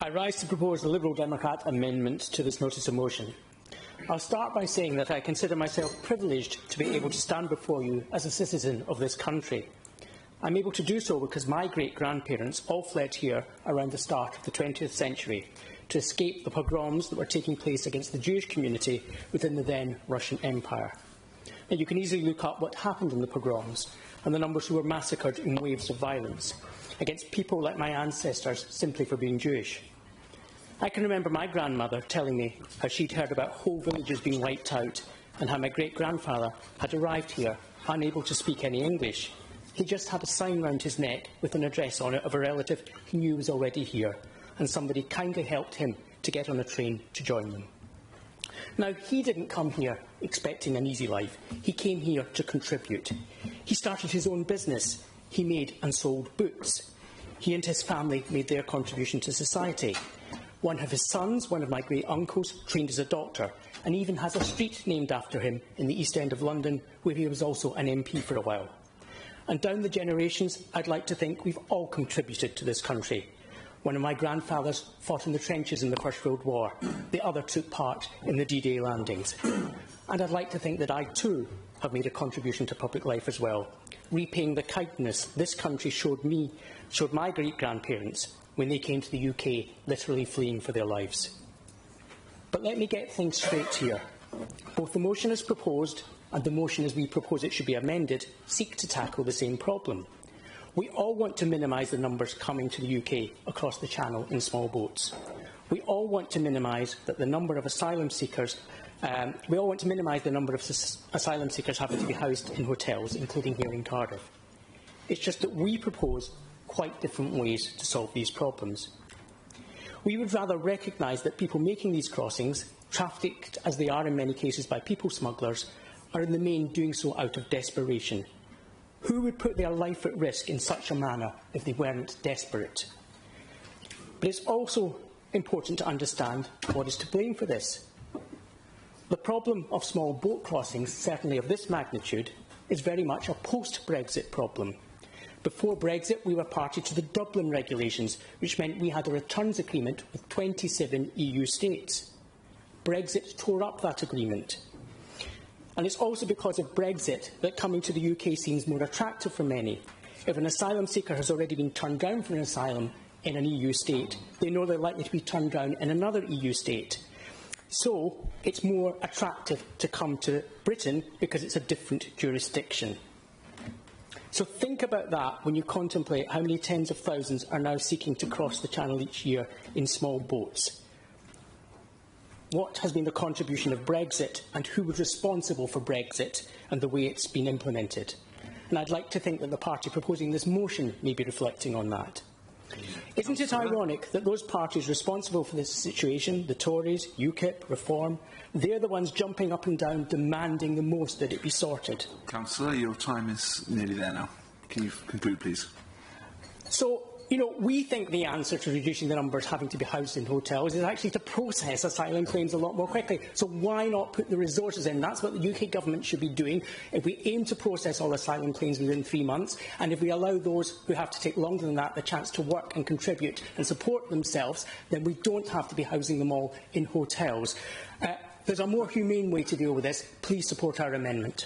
I rise to propose the Liberal Democrat amendment to this notice of motion. I'll start by saying that I consider myself privileged to be able to stand before you as a citizen of this country. I'm able to do so because my great-grandparents all fled here around the start of the 20th century to escape the pogroms that were taking place against the Jewish community within the then Russian Empire. Now, you can easily look up what happened in the pogroms and the numbers who were massacred in waves of violence against people like my ancestors simply for being Jewish. I can remember my grandmother telling me how she'd heard about whole villages being wiped out and how my great-grandfather had arrived here unable to speak any English. He just had a sign round his neck with an address on it of a relative he knew was already here, and somebody kindly helped him to get on a train to join them. Now, he didn't come here expecting an easy life. He came here to contribute. He started his own business. He made and sold boots. He and his family made their contribution to society. One of his sons, one of my great-uncles, trained as a doctor, and even has a street named after him in the East End of London, where he was also an MP for a while. And down the generations, I'd like to think we've all contributed to this country. One of my grandfathers fought in the trenches in the First World War. The other took part in the D-Day landings. And I'd like to think that I, too, have made a contribution to public life as well, repaying the kindness this country showed my great-grandparents when they came to the UK, literally fleeing for their lives. But let me get things straight here. Both the motion as proposed and the motion as we propose it should be amended seek to tackle the same problem. We all want to minimise the numbers coming to the UK across the Channel in small boats. We all want to minimise the number of asylum seekers having to be housed in hotels, including here in Cardiff. It's just that we propose quite different ways to solve these problems. We would rather recognise that people making these crossings, trafficked as they are in many cases by people smugglers, are in the main doing so out of desperation. Who would put their life at risk in such a manner if they weren't desperate? But it's also important to understand what is to blame for this. The problem of small boat crossings, certainly of this magnitude, is very much a post-Brexit problem. Before Brexit, we were party to the Dublin regulations, which meant we had a returns agreement with 27 EU states. Brexit tore up that agreement. And it's also because of Brexit that coming to the UK seems more attractive for many. If an asylum seeker has already been turned down for an asylum in an EU state, they know they're likely to be turned down in another EU state. So it's more attractive to come to Britain because it's a different jurisdiction. So think about that when you contemplate how many tens of thousands are now seeking to cross the Channel each year in small boats. What has been the contribution of Brexit, and who was responsible for Brexit and the way it's been implemented? And I'd like to think that the party proposing this motion may be reflecting on that. Isn't it ironic that those parties responsible for this situation, the Tories, UKIP, Reform, they're the ones jumping up and down demanding the most that it be sorted? Councillor, your time is nearly there now. Can you conclude, please? So, we think the answer to reducing the numbers having to be housed in hotels is actually to process asylum claims a lot more quickly. So why not put the resources in? That's what the UK government should be doing. If we aim to process all asylum claims within 3 months, and if we allow those who have to take longer than that the chance to work and contribute and support themselves, then we don't have to be housing them all in hotels. There's a more humane way to deal with this. Please support our amendment.